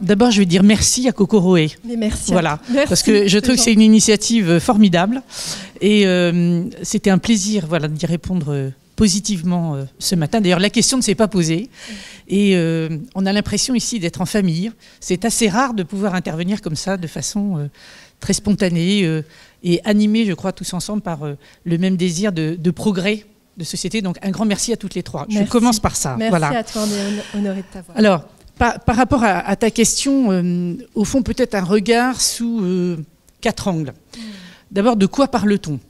D'abord, je vais dire merci à Kokoroé. Mais merci. Voilà, Merci, parce que je trouve que c'est une initiative formidable. Et c'était un plaisir d'y répondre positivement ce matin. D'ailleurs, la question ne s'est pas posée. Et on a l'impression ici d'être en famille. C'est assez rare de pouvoir intervenir comme ça, de façon très spontanée et animée, je crois, tous ensemble par le même désir de progrès de société. Donc, un grand merci à toutes les trois. Merci. Je commence par ça. Merci à toi, on est honoré de t'avoir. Alors, par rapport à ta question, au fond, peut-être un regard sous 4 angles. D'abord, de quoi parle-t-on?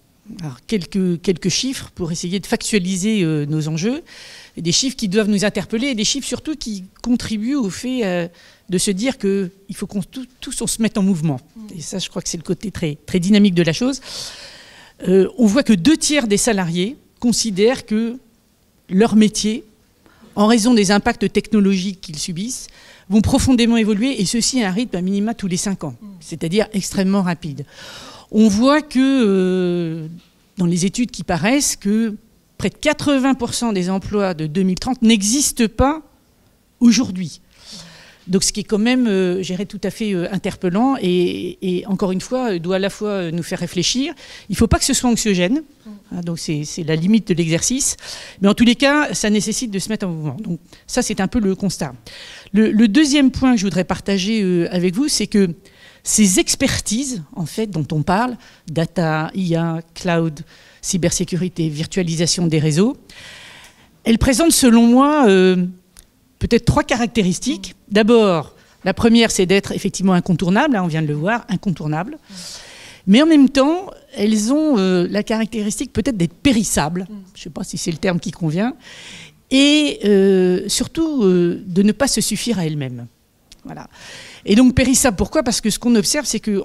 Alors, quelques chiffres pour essayer de factualiser nos enjeux, et des chiffres qui doivent nous interpeller, et des chiffres surtout qui contribuent au fait de se dire qu'il faut qu'on tous on se mette en mouvement. Et ça, je crois que c'est le côté très, très dynamique de la chose. On voit que 2/3 des salariés considèrent que leur métier, en raison des impacts technologiques qu'ils subissent, vont profondément évoluer, et ceci à un rythme à minima tous les 5 ans, c'est-à-dire extrêmement rapide. On voit que, dans les études qui paraissent, que près de 80% des emplois de 2030 n'existent pas aujourd'hui. Donc ce qui est quand même, je dirais, tout à fait interpellant et encore une fois, doit à la fois nous faire réfléchir. Il ne faut pas que ce soit anxiogène, donc c'est la limite de l'exercice, mais en tous les cas, ça nécessite de se mettre en mouvement. Donc ça, c'est un peu le constat. Le deuxième point que je voudrais partager avec vous, c'est que ces expertises, en fait, dont on parle, data, IA, cloud, cybersécurité, virtualisation des réseaux, elles présentent, selon moi, peut-être 3 caractéristiques. D'abord, la première, c'est d'être effectivement incontournable, on vient de le voir, incontournable. Mais en même temps, elles ont la caractéristique peut-être d'être périssables, je ne sais pas si c'est le terme qui convient, et surtout de ne pas se suffire à elles-mêmes. Voilà. Et donc périssable, pourquoi? Parce que ce qu'on observe, c'est que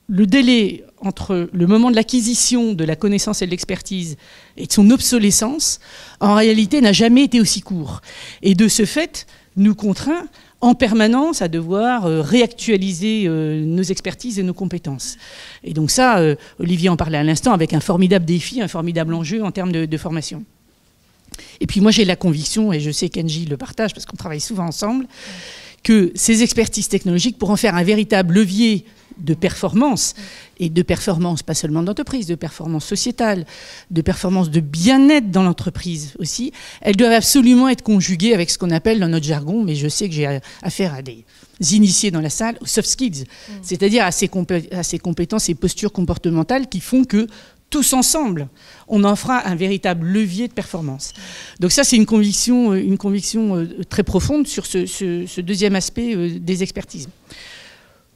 le délai entre le moment de l'acquisition de la connaissance et de l'expertise et de son obsolescence, en réalité, n'a jamais été aussi court. Et de ce fait, nous contraint en permanence à devoir réactualiser nos expertises et nos compétences. Et donc ça, Olivier en parlait à l'instant, avec un formidable défi, un formidable enjeu en termes de formation. Et puis moi, j'ai la conviction, et je sais qu'Angie le partage, parce qu'on travaille souvent ensemble, que ces expertises technologiques pourront faire un véritable levier de performance, et de performance pas seulement d'entreprise, de performance sociétale, de performance de bien-être dans l'entreprise aussi, elles doivent absolument être conjuguées avec ce qu'on appelle dans notre jargon, mais je sais que j'ai affaire à des initiés dans la salle, aux soft skills, c'est-à-dire à ces compétences et postures comportementales qui font que tous ensemble, on en fera un véritable levier de performance. Donc ça, c'est une conviction très profonde sur ce deuxième aspect des expertises.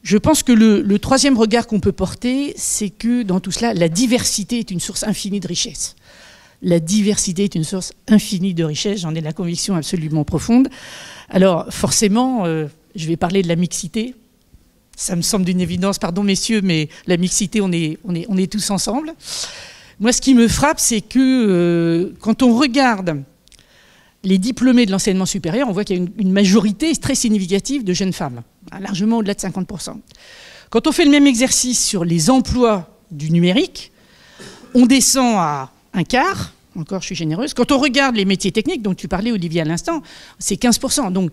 Je pense que le troisième regard qu'on peut porter, c'est que dans tout cela, la diversité est une source infinie de richesse. La diversité est une source infinie de richesse, j'en ai la conviction absolument profonde. Alors forcément, je vais parler de la mixité. Ça me semble d'une évidence, pardon messieurs, mais la mixité, on est tous ensemble. Moi, ce qui me frappe, c'est que quand on regarde les diplômés de l'enseignement supérieur, on voit qu'il y a une majorité très significative de jeunes femmes, largement au-delà de 50%. Quand on fait le même exercice sur les emplois du numérique, on descend à un quart, encore je suis généreuse. Quand on regarde les métiers techniques, dont tu parlais Olivier à l'instant, c'est 15%. Donc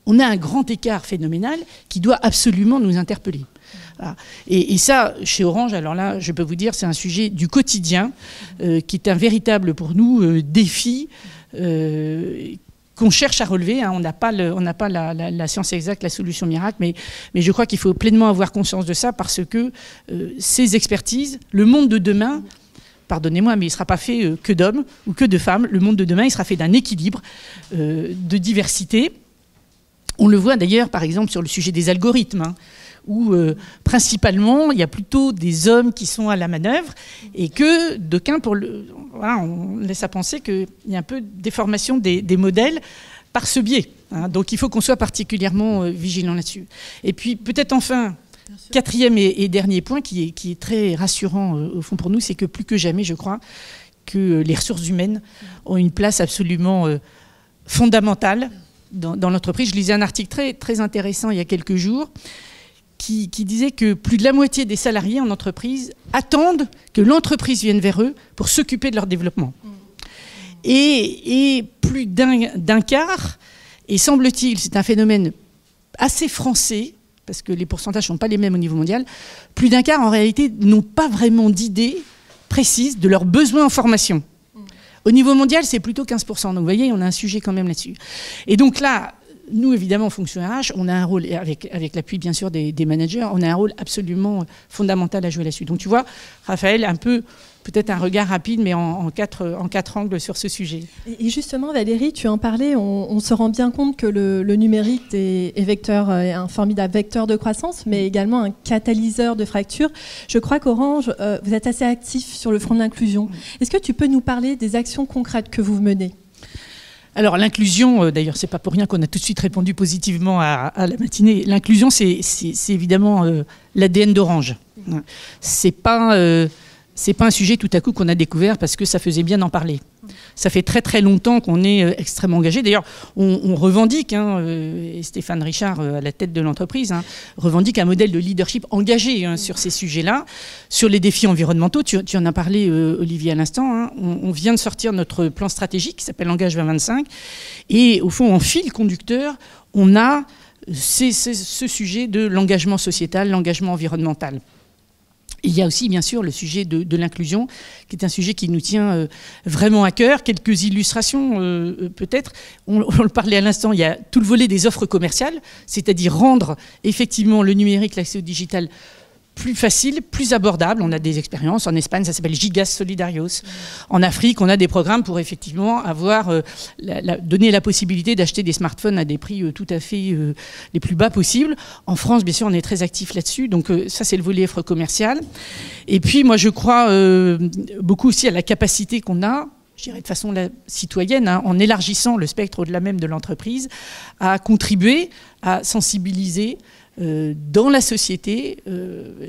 on a un grand écart phénoménal qui doit absolument nous interpeller. Voilà. Et ça, chez Orange, alors là, je peux vous dire, c'est un sujet du quotidien qui est un véritable, pour nous, défi qu'on cherche à relever. On n'a pas la science exacte, la solution miracle, mais je crois qu'il faut pleinement avoir conscience de ça parce que ces expertises, le monde de demain, pardonnez-moi, mais il ne sera pas fait que d'hommes ou que de femmes. Le monde de demain, il sera fait d'un équilibre, de diversité. On le voit d'ailleurs, par exemple, sur le sujet des algorithmes, où principalement, il y a plutôt des hommes qui sont à la manœuvre et que d'aucuns, voilà, on laisse à penser qu'il y a un peu de déformation des modèles par ce biais. Donc il faut qu'on soit particulièrement vigilant là-dessus. Et puis peut-être enfin, quatrième et dernier point qui est très rassurant au fond pour nous, c'est que plus que jamais, je crois, que les ressources humaines ont une place absolument fondamentale dans l'entreprise. Je lisais un article très, très intéressant il y a quelques jours qui disait que plus de la moitié des salariés en entreprise attendent que l'entreprise vienne vers eux pour s'occuper de leur développement. Et plus d'un quart, et semble-t-il, c'est un phénomène assez français, parce que les pourcentages ne sont pas les mêmes au niveau mondial, plus d'un quart en réalité n'ont pas vraiment d'idée précise de leurs besoins en formation. Au niveau mondial, c'est plutôt 15%. Donc vous voyez, on a un sujet quand même là-dessus. Et donc là, nous, évidemment, en fonction RH, on a un rôle, avec l'appui bien sûr des managers, on a un rôle absolument fondamental à jouer là-dessus. Donc tu vois, Raphaël, un peu, peut-être un regard rapide, mais en quatre angles sur ce sujet. Et justement, Valérie, tu en parlais, on se rend bien compte que le numérique est un formidable vecteur de croissance, mais également un catalyseur de fracture. Je crois qu'Orange, vous êtes assez actif sur le front de l'inclusion. Est-ce que tu peux nous parler des actions concrètes que vous menez ? Alors l'inclusion, d'ailleurs c'est pas pour rien qu'on a tout de suite répondu positivement à la matinée. L'inclusion c'est évidemment l'ADN d'Orange. C'est pas un sujet tout à coup qu'on a découvert parce que ça faisait bien d'en parler. Ça fait très très longtemps qu'on est extrêmement engagé. D'ailleurs, on revendique, et Stéphane Richard à la tête de l'entreprise, revendique un modèle de leadership engagé sur ces sujets-là. Sur les défis environnementaux, tu en as parlé, Olivier, à l'instant. On vient de sortir notre plan stratégique qui s'appelle Engage 2025. Et au fond, en fil conducteur, on a ce sujet de l'engagement sociétal, l'engagement environnemental. Il y a aussi, bien sûr, le sujet de l'inclusion, qui est un sujet qui nous tient vraiment à cœur. Quelques illustrations, peut-être. On le parlait à l'instant, il y a tout le volet des offres commerciales, c'est-à-dire rendre effectivement le numérique, l'accès au digital, plus facile, plus abordable. On a des expériences en Espagne, ça s'appelle Gigas Solidarios. En Afrique, on a des programmes pour effectivement avoir donner la possibilité d'acheter des smartphones à des prix tout à fait les plus bas possibles. En France, bien sûr, on est très actif là-dessus. Donc ça, c'est le volet offre commerciale. Et puis, moi, je crois beaucoup aussi à la capacité qu'on a, je dirais de façon citoyenne, en élargissant le spectre au-delà même de l'entreprise, à contribuer, à sensibiliser dans la société,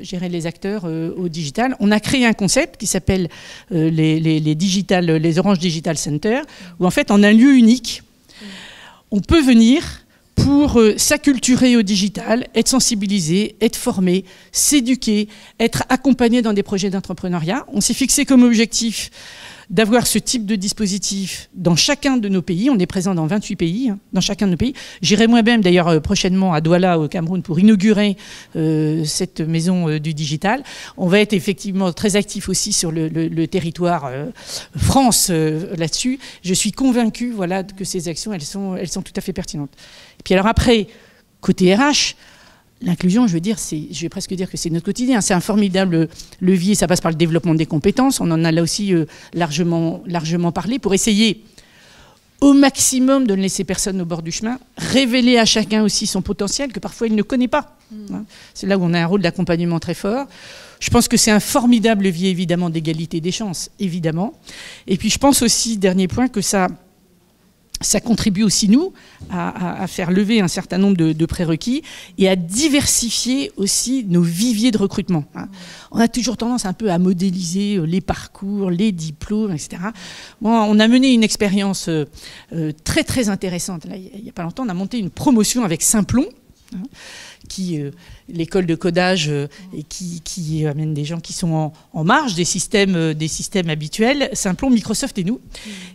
gérer les acteurs au digital. On a créé un concept qui s'appelle les Orange Digital Center, où en fait, en un lieu unique, on peut venir pour s'acculturer au digital, être sensibilisé, être formé, s'éduquer, être accompagné dans des projets d'entrepreneuriat. On s'est fixé comme objectif d'avoir ce type de dispositif dans chacun de nos pays. On est présent dans 28 pays, dans chacun de nos pays. J'irai moi-même d'ailleurs prochainement à Douala au Cameroun pour inaugurer cette maison du digital. On va être effectivement très actifs aussi sur le territoire France là-dessus. Je suis convaincue que ces actions, elles sont tout à fait pertinentes. Et puis alors après, côté RH, l'inclusion, je vais presque dire que c'est notre quotidien. C'est un formidable levier. Ça passe par le développement des compétences. On en a là aussi largement parlé pour essayer au maximum de ne laisser personne au bord du chemin, révéler à chacun aussi son potentiel que parfois il ne connaît pas. C'est là où on a un rôle d'accompagnement très fort. Je pense que c'est un formidable levier évidemment d'égalité des chances, évidemment. Et puis je pense aussi, dernier point, que ça contribue aussi, nous, à faire lever un certain nombre de prérequis et à diversifier aussi nos viviers de recrutement. On a toujours tendance un peu à modéliser les parcours, les diplômes, etc. Bon, on a mené une expérience très, très intéressante. Là, il n'y a pas longtemps, on a monté une promotion avec Simplon, l'école de codage et qui amène des gens qui sont en marge des systèmes habituels, Simplon, Microsoft et nous.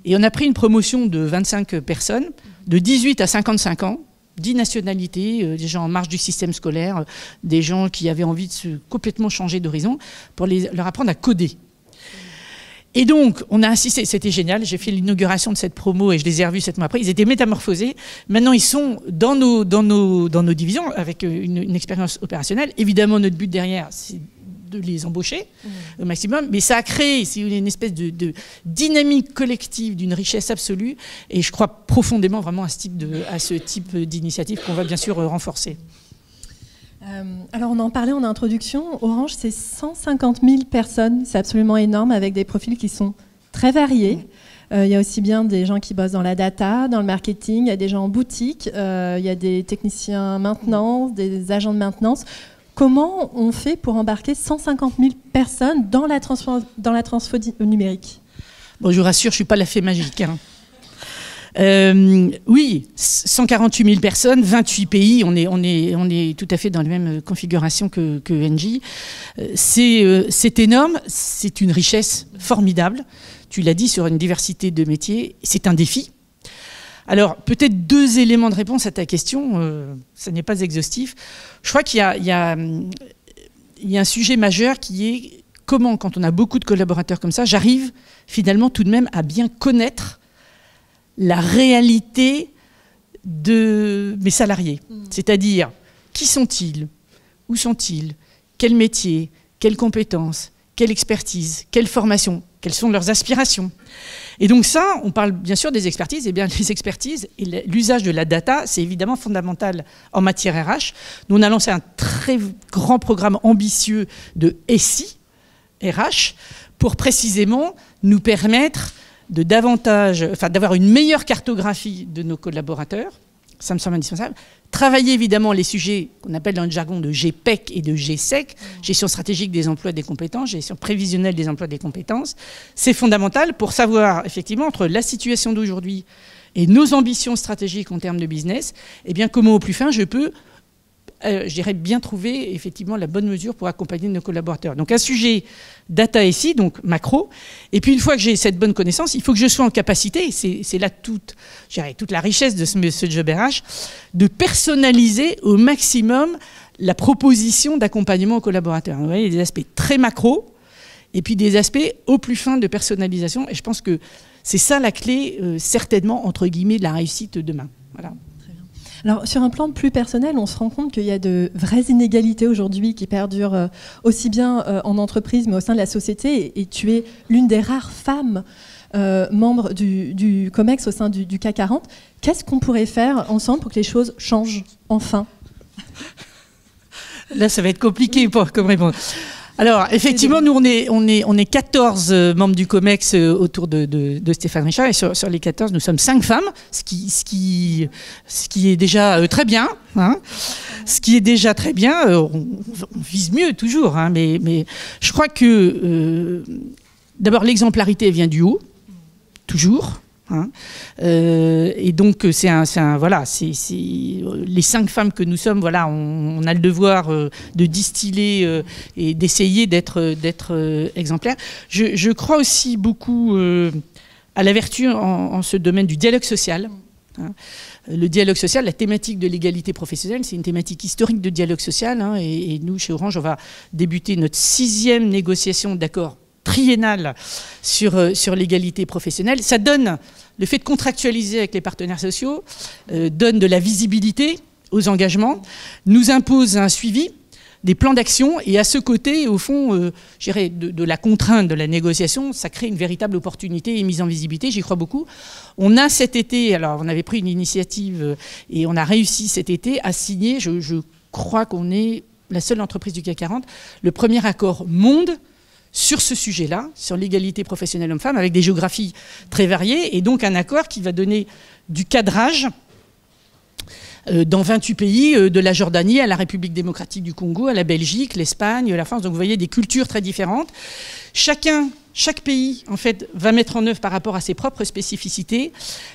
Et on a pris une promotion de 25 personnes, de 18 à 55 ans, 10 nationalités, des gens en marge du système scolaire, des gens qui avaient envie de complètement changer d'horizon, pour leur apprendre à coder. Et donc, on a insisté, c'était génial, j'ai fait l'inauguration de cette promo et je les ai revus 7 mois après, ils étaient métamorphosés. Maintenant, ils sont dans nos divisions avec une expérience opérationnelle. Évidemment, notre but derrière, c'est de les embaucher au maximum, mais ça a créé une espèce de dynamique collective d'une richesse absolue et je crois profondément vraiment à ce type d'initiative qu'on va bien sûr renforcer. Alors on en parlait en introduction, Orange c'est 150 000 personnes, c'est absolument énorme avec des profils qui sont très variés. Il y a aussi bien des gens qui bossent dans la data, dans le marketing, il y a des gens en boutique, il y a des techniciens maintenance, des agents de maintenance. Comment on fait pour embarquer 150 000 personnes dans la transfo numérique ? Bon, je vous rassure, je ne suis pas la fée magique. Oui, 148 000 personnes, 28 pays, on est tout à fait dans la même configuration que Engie. C'est énorme, c'est une richesse formidable. Tu l'as dit, sur une diversité de métiers, c'est un défi. Alors, peut-être 2 éléments de réponse à ta question, ça n'est pas exhaustif. Je crois qu'il y a un sujet majeur qui est comment, quand on a beaucoup de collaborateurs comme ça, j'arrive finalement tout de même à bien connaître la réalité de mes salariés. C'est-à-dire, qui sont-ils? Où sont-ils? Quel métier? Quelles compétences? Quelle expertise? Quelle formation? Quelles sont leurs aspirations? Et donc ça, on parle bien sûr des expertises. Eh bien, les expertises et l'usage de la data, c'est évidemment fondamental en matière RH. Nous, on a lancé un très grand programme ambitieux de SI, RH, pour précisément nous permettre d'avoir une meilleure cartographie de nos collaborateurs. Ça me semble indispensable. Travailler évidemment les sujets qu'on appelle dans le jargon de GPEC et de GSEC, gestion stratégique des emplois et des compétences, gestion prévisionnelle des emplois et des compétences. C'est fondamental pour savoir effectivement entre la situation d'aujourd'hui et nos ambitions stratégiques en termes de business, eh bien comment au plus fin je peux je dirais bien trouver effectivement la bonne mesure pour accompagner nos collaborateurs. Donc un sujet data ici, donc macro, et puis une fois que j'ai cette bonne connaissance, il faut que je sois en capacité, c'est là toute la richesse de ce job RH, de personnaliser au maximum la proposition d'accompagnement aux collaborateurs. Vous voyez, il y a des aspects très macro, et puis des aspects au plus fin de personnalisation, et je pense que c'est ça la clé, certainement, entre guillemets, de la réussite demain. Voilà. Alors, sur un plan plus personnel, on se rend compte qu'il y a de vraies inégalités aujourd'hui qui perdurent aussi bien en entreprise, mais au sein de la société. Et tu es l'une des rares femmes membres du COMEX au sein du CAC 40. Qu'est-ce qu'on pourrait faire ensemble pour que les choses changent enfin? Là, ça va être compliqué comme réponse. Alors, effectivement, nous, on est 14 membres du COMEX autour de Stéphane Richard, et sur les 14, nous sommes 5 femmes, ce qui est déjà très bien. Hein, ce qui est déjà très bien. On vise mieux toujours, hein, mais je crois que, d'abord, l'exemplarité vient du haut, toujours. Hein. Et donc voilà, c'est les 5 femmes que nous sommes, voilà, on a le devoir de distiller et d'essayer d'être exemplaires. Je crois aussi beaucoup à la vertu en ce domaine du dialogue social. Hein. Le dialogue social, la thématique de l'égalité professionnelle, c'est une thématique historique de dialogue social. Hein, et nous, chez Orange, on va débuter notre 6e négociation d'accord triennale sur l'égalité professionnelle. Ça donne, le fait de contractualiser avec les partenaires sociaux, donne de la visibilité aux engagements, nous impose un suivi, des plans d'action, et à ce côté, au fond, je dirais, de la contrainte de la négociation, ça crée une véritable opportunité et mise en visibilité, j'y crois beaucoup. On a cet été, alors on avait pris une initiative et on a réussi cet été à signer, je crois qu'on est la seule entreprise du CAC 40, le premier accord monde sur ce sujet-là, sur l'égalité professionnelle homme-femme, avec des géographies très variées, et donc un accord qui va donner du cadrage dans 28 pays, de la Jordanie à la République démocratique du Congo, à la Belgique, l'Espagne, la France. Donc vous voyez des cultures très différentes. Chaque pays, en fait, va mettre en œuvre par rapport à ses propres spécificités.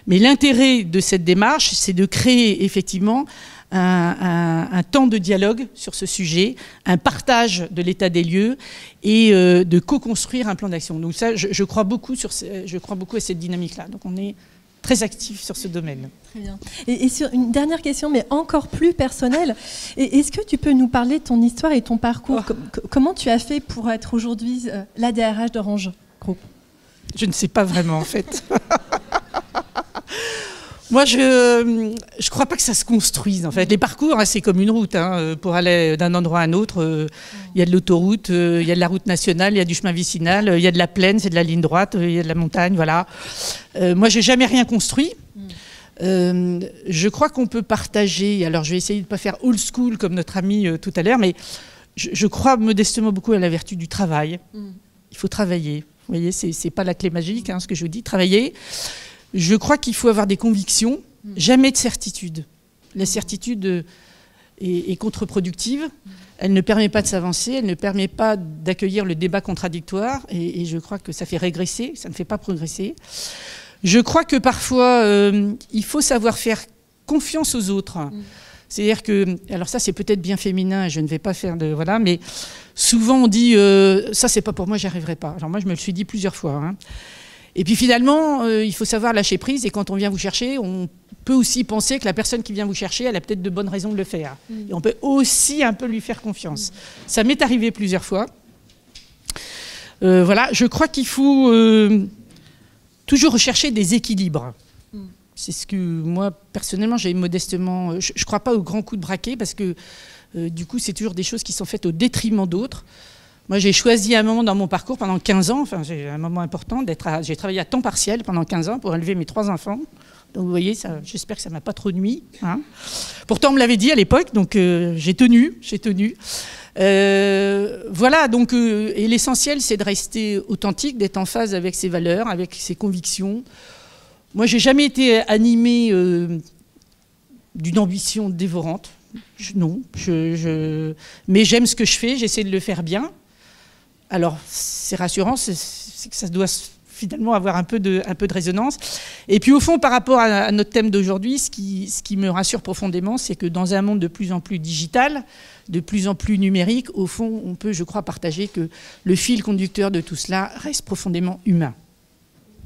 Mais l'intérêt de cette démarche, c'est de créer effectivement un temps de dialogue sur ce sujet, un partage de l'état des lieux et de co-construire un plan d'action. Donc ça, je crois beaucoup à cette dynamique-là. Donc on est très actif sur ce domaine. Très bien. Et sur une dernière question, mais encore plus personnelle, est-ce que tu peux nous parler de ton histoire et ton parcours? Comment tu as fait pour être aujourd'hui la DRH d'Orange Group? Je ne sais pas vraiment, en fait. Moi, je crois pas que ça se construise, en fait. Les parcours, hein, c'est comme une route. Hein, pour aller d'un endroit à un autre, il y a de l'autoroute, il y a de la route nationale, il y a du chemin vicinal, il y a de la plaine, c'est de la ligne droite, il y a de la montagne, voilà. Moi, j'ai jamais rien construit. Je crois qu'on peut partager. Alors, je vais essayer de ne pas faire old school comme notre ami tout à l'heure, mais je crois modestement beaucoup à la vertu du travail. Il faut travailler. Vous voyez, c'est pas la clé magique, hein, ce que je vous dis. Travailler. Je crois qu'il faut avoir des convictions, jamais de certitude. La certitude est contre-productive, elle ne permet pas de s'avancer, elle ne permet pas d'accueillir le débat contradictoire, et je crois que ça fait régresser, ça ne fait pas progresser. Je crois que parfois, il faut savoir faire confiance aux autres. C'est-à-dire que, alors ça c'est peut-être bien féminin, je ne vais pas faire de... Voilà, mais souvent on dit, ça c'est pas pour moi, j'y arriverai pas. Alors moi je me le suis dit plusieurs fois, hein. Et puis finalement, il faut savoir lâcher prise, et quand on vient vous chercher, on peut aussi penser que la personne qui vient vous chercher, elle a peut-être de bonnes raisons de le faire. Et on peut aussi un peu lui faire confiance. Ça m'est arrivé plusieurs fois. Voilà, je crois qu'il faut toujours rechercher des équilibres. C'est ce que moi, personnellement, j'ai modestement... Je ne crois pas aux grands coups de braquet parce que, du coup, c'est toujours des choses qui sont faites au détriment d'autres. Moi, j'ai choisi un moment dans mon parcours, pendant 15 ans, enfin, j'ai un moment important, j'ai travaillé à temps partiel pendant 15 ans pour élever mes 3 enfants. Donc, vous voyez, j'espère que ça ne m'a pas trop nuit. Hein. Pourtant, on me l'avait dit à l'époque, donc j'ai tenu. Voilà, donc, et l'essentiel, c'est de rester authentique, d'être en phase avec ses valeurs, avec ses convictions. Moi, j'ai jamais été animée d'une ambition dévorante. Non, mais j'aime ce que je fais, j'essaie de le faire bien. Alors, c'est rassurant, c'est que ça doit finalement avoir un peu de résonance. Et puis, au fond, par rapport à notre thème d'aujourd'hui, ce qui me rassure profondément, c'est que dans un monde de plus en plus digital, de plus en plus numérique, au fond, on peut, je crois, partager que le fil conducteur de tout cela reste profondément humain.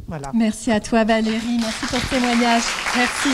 Voilà. Merci à toi, Valérie. Merci pour ce témoignage. Merci.